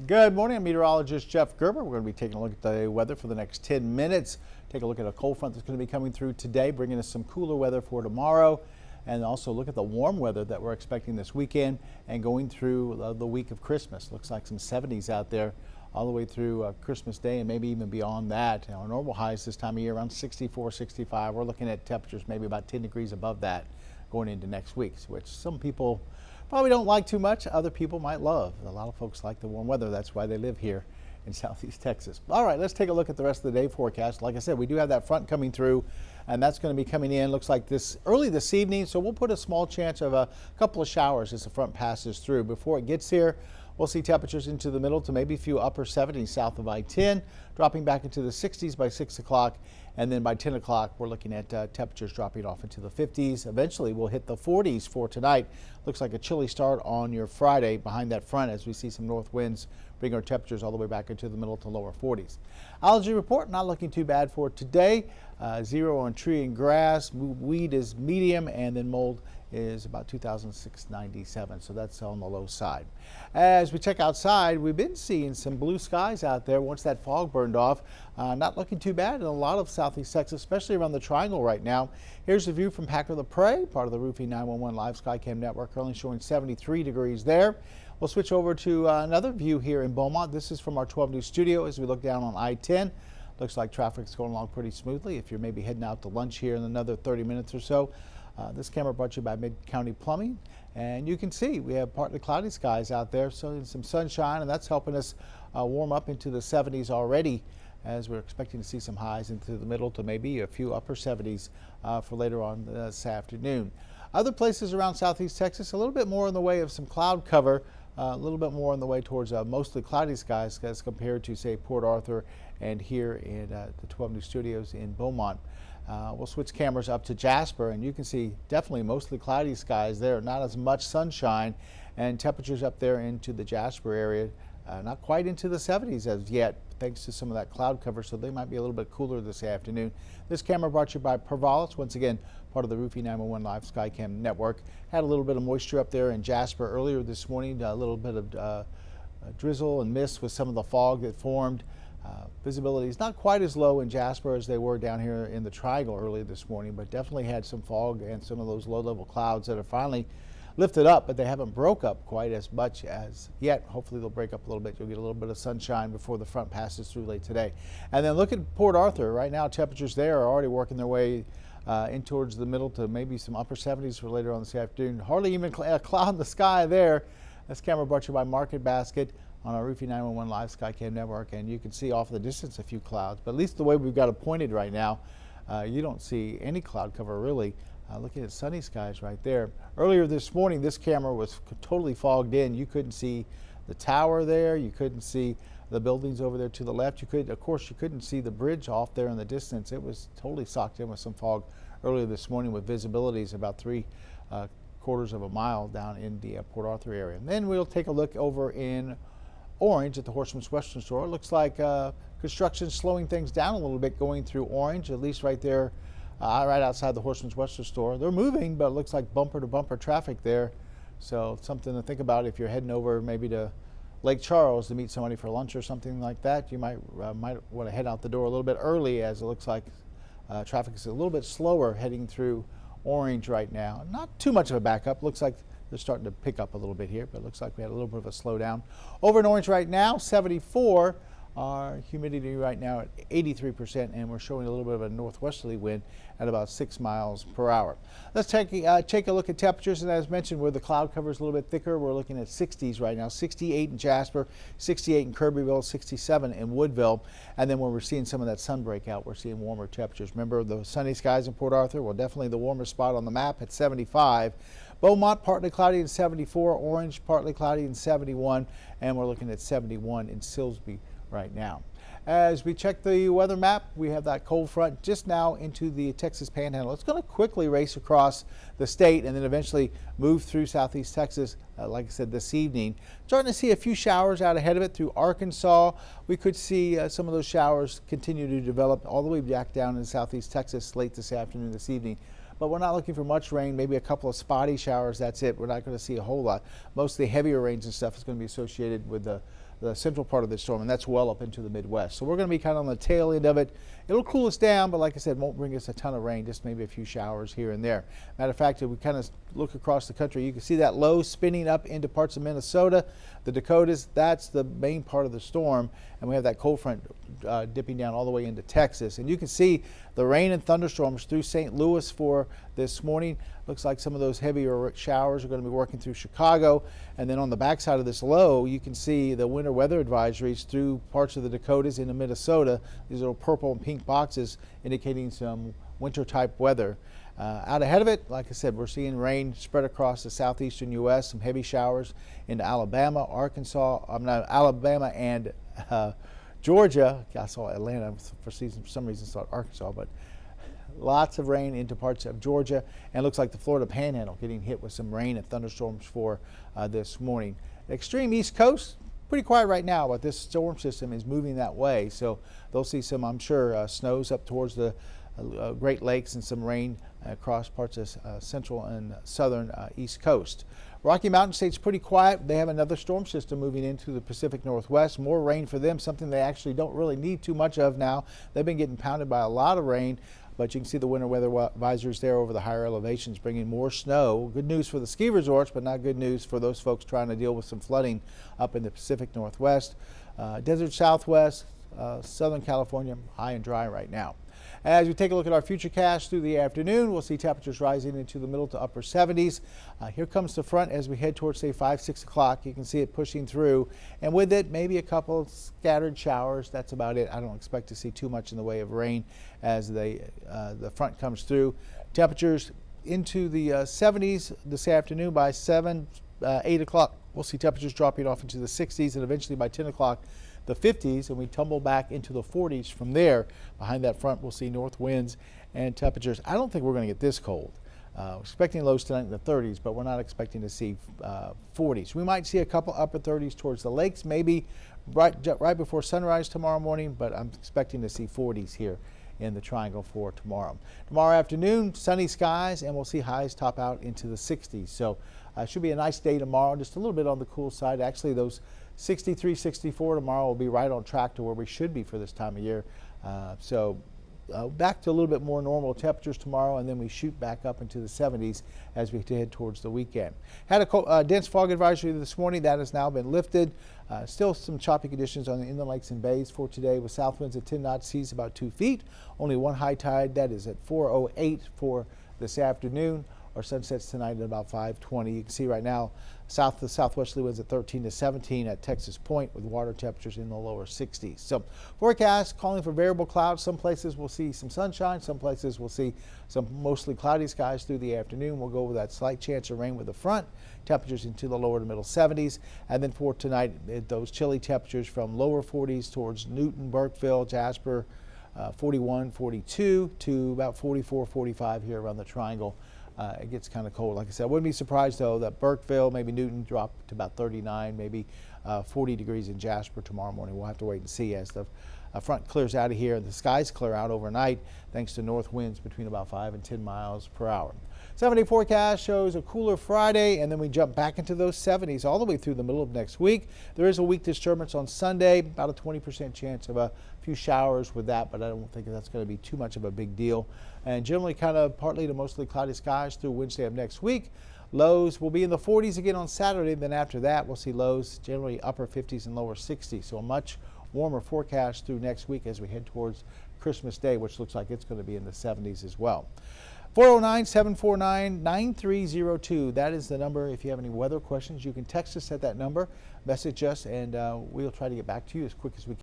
Good morning, I'm meteorologist Jeff Gerber. We're going to be taking a look at the weather for the next 10 minutes. Take a look at a cold front that's going to be coming through today, bringing us some cooler weather for tomorrow. And also look at the warm weather that we're expecting this weekend and going through the week of Christmas. Looks like some 70s out there all the way through Christmas Day and maybe even beyond that. Our normal highs this time of year around 64, 65. We're looking at temperatures maybe about 10 degrees above that going into next week, which some people probably don't like too much. Other people might love. A lot of folks like the warm weather. That's why they live here in Southeast Texas. All right, let's take a look at the rest of the day forecast. Like I said, we do have that front coming through, and that's going to be coming in. Looks like this early this evening, so we'll put a small chance of a couple of showers as the front passes through. Before it gets here, we'll see temperatures into the middle to maybe a few upper 70s south of I-10, dropping back into the 60s by 6 o'clock. And then by 10 o'clock, we're looking at temperatures dropping off into the 50s. Eventually, we'll hit the 40s for tonight. Looks like a chilly start on your Friday behind that front as we see some north winds bring our temperatures all the way back into the middle to lower 40s. Allergy report, not looking too bad for today. 0 on tree and grass. Weed is medium, and then mold is about 2,697, so that's on the low side. As we check outside, we've been seeing some blue skies out there once that fog burned off. Not looking too bad in a lot of Southeast Texas, especially around the Triangle right now. Here's a view from Packer the Prairie, part of the Roofing 911 Live Skycam network, currently showing 73 degrees there. We'll switch over to another view here in Beaumont. This is from our 12 News studio as we look down on I-10. Looks like traffic's going along pretty smoothly. If you're maybe heading out to lunch here in another 30 minutes or so. This camera brought to you by Mid-County Plumbing, and you can see we have partly cloudy skies out there, so some sunshine, and that's helping us warm up into the 70s already, as we're expecting to see some highs into the middle to maybe a few upper 70s for later on this afternoon. Other places around Southeast Texas, a little bit more in the way of some cloud cover, a little bit more on the way towards mostly cloudy skies as compared to, say, Port Arthur and here in the 12 News studios in Beaumont. We'll switch cameras up to Jasper, and you can see definitely mostly cloudy skies there, not as much sunshine, and temperatures up there into the Jasper area, not quite into the 70s as yet, thanks to some of that cloud cover, so they might be a little bit cooler this afternoon. This camera brought to you by Pervalis, once again, part of the Roofing 911 Live Skycam network. Had a little bit of moisture up there in Jasper earlier this morning, a little bit of drizzle and mist with some of the fog that formed. Visibility is not quite as low in Jasper as they were down here in the Triangle early this morning, but definitely had some fog and some of those low-level clouds that are finally lifted up, but they haven't broke up quite as much as yet. Hopefully they'll break up a little bit. You'll get a little bit of sunshine before the front passes through late today. And then look at Port Arthur. Right now, temperatures there are already working their way in towards the middle to maybe some upper 70s for later on this afternoon. Hardly even a cloud in the sky there. This camera brought to you by Market Basket on our Roofing 911 Live Skycam network, and you can see off in the distance a few clouds, but at least the way we've got it pointed right now, you don't see any cloud cover really. Looking at sunny skies right there. Earlier this morning, this camera was totally fogged in. You couldn't see the tower there. You couldn't see the buildings over there to the left. Of course, you couldn't see the bridge off there in the distance. It was totally socked in with some fog earlier this morning with visibilities about 3/4 of a mile down in the Port Arthur area. And then we'll take a look over in Orange at the Horseman's Western Store. It looks like construction slowing things down a little bit going through Orange, at least right there, right outside the Horseman's Western Store. They're moving, but it looks like bumper to bumper traffic there. So something to think about if you're heading over maybe to Lake Charles to meet somebody for lunch or something like that. You might want to head out the door a little bit early, as it looks like traffic is a little bit slower heading through Orange right now. Not too much of a backup. Looks like they're starting to pick up a little bit here, but it looks like we had a little bit of a slowdown. Over in Orange right now, 74. Our humidity right now at 83%, and we're showing a little bit of a northwesterly wind at about 6 miles per hour. Let's take a look at temperatures, and as mentioned, where the cloud cover is a little bit thicker, we're looking at 60s right now. 68 in Jasper, 68 in Kirbyville, 67 in Woodville, and then when we're seeing some of that sun breakout, we're seeing warmer temperatures. Remember the sunny skies in Port Arthur? Well, definitely the warmest spot on the map at 75. Beaumont, partly cloudy in 74. Orange, partly cloudy in 71. And we're looking at 71 in Silsbee right now. As we check the weather map, we have that cold front just now into the Texas Panhandle. It's going to quickly race across the state and then eventually move through Southeast Texas, like I said, this evening. Starting to see a few showers out ahead of it through Arkansas. We could see some of those showers continue to develop all the way back down in Southeast Texas late this afternoon, this evening. But we're not looking for much rain, maybe a couple of spotty showers, that's it. We're not going to see a whole lot. Most of the heavier rains and stuff is going to be associated with the the central part of the storm, and that's well up into the Midwest. So we're going to be kind of on the tail end of it. It'll cool us down, but like I said, won't bring us a ton of rain, just maybe a few showers here and there. Matter of fact, if we kind of look across the country, you can see that low spinning up into parts of Minnesota, the Dakotas. That's the main part of the storm, and we have that cold front dipping down all the way into Texas. And you can see the rain and thunderstorms through St. Louis for this morning. Looks like some of those heavier showers are going to be working through Chicago. And then on the backside of this low, you can see the winter weather advisories through parts of the Dakotas into Minnesota. These little purple and pink boxes indicating some winter type weather. Out ahead of it, like I said, we're seeing rain spread across the southeastern U.S., some heavy showers into Alabama, Alabama and Georgia. I saw Atlanta for some reason, thought Arkansas, but lots of rain into parts of Georgia, and it looks like the Florida Panhandle getting hit with some rain and thunderstorms for this morning. Extreme East Coast, pretty quiet right now, but this storm system is moving that way, so they'll see some, I'm sure, snows up towards the Great Lakes and some rain across parts of central and southern East Coast. Rocky Mountain State's pretty quiet. They have another storm system moving into the Pacific Northwest. More rain for them, something they actually don't really need too much of now. They've been getting pounded by a lot of rain, but you can see the winter weather advisories there over the higher elevations bringing more snow. Good news for the ski resorts, but not good news for those folks trying to deal with some flooding up in the Pacific Northwest. Desert Southwest, Southern California, high and dry right now. As we take a look at our futurecast through the afternoon, we'll see temperatures rising into the middle to upper 70s. Here comes the front as we head towards, say, 5, 6 o'clock. You can see it pushing through, and with it, maybe a couple scattered showers. That's about it. I don't expect to see too much in the way of rain as the front comes through. Temperatures into the 70s this afternoon. By 7, 8 o'clock, we'll see temperatures dropping off into the 60s, and eventually by 10 o'clock, the 50s, and we tumble back into the 40s from there. Behind that front, we'll see north winds and temperatures. I don't think we're going to get this cold. We're expecting lows tonight in the 30s, but we're not expecting to see 40s. We might see a couple upper 30s towards the lakes, maybe right before sunrise tomorrow morning, but I'm expecting to see 40s here in the triangle for tomorrow. Tomorrow afternoon, sunny skies, and we'll see highs top out into the 60s. So it should be a nice day tomorrow, just a little bit on the cool side. Actually, those 63, 64 tomorrow will be right on track to where we should be for this time of year. Back to a little bit more normal temperatures tomorrow, and then we shoot back up into the 70s as we head towards the weekend. Had a dense fog advisory this morning. That has now been lifted. Still some choppy conditions on the inland lakes and bays for today with south winds at 10 knots, seas about 2 feet. Only one high tide. That is at 4:08 for this afternoon. Our sunsets tonight at about 5:20. You can see right now south to southwesterly winds at 13 to 17 at Texas Point with water temperatures in the lower 60s. So forecast calling for variable clouds. Some places we'll see some sunshine. Some places we'll see some mostly cloudy skies through the afternoon. We'll go with that slight chance of rain with the front. Temperatures into the lower to middle 70s. And then for tonight, those chilly temperatures from lower 40s towards Newton, Burkeville, Jasper, 41, 42 to about 44, 45 here around the triangle. It gets kind of cold. Like I said, I wouldn't be surprised, though, that Burkeville, maybe Newton drop to about 39, maybe 40 degrees in Jasper tomorrow morning. We'll have to wait and see as the front clears out of here and the skies clear out overnight thanks to north winds between about 5 and 10 miles per hour. 7-day forecast shows a cooler Friday, and then we jump back into those 70s all the way through the middle of next week. There is a weak disturbance on Sunday, about a 20% chance of a few showers with that, but I don't think that's going to be too much of a big deal. And generally kind of partly to mostly cloudy skies through Wednesday of next week. Lows will be in the 40s again on Saturday. Then after that, we'll see lows generally upper 50s and lower 60s. So a much warmer forecast through next week as we head towards Christmas Day, which looks like it's going to be in the 70s as well. 409-749-9302. That is the number. If you have any weather questions, you can text us at that number, message us, and we'll try to get back to you as quick as we can.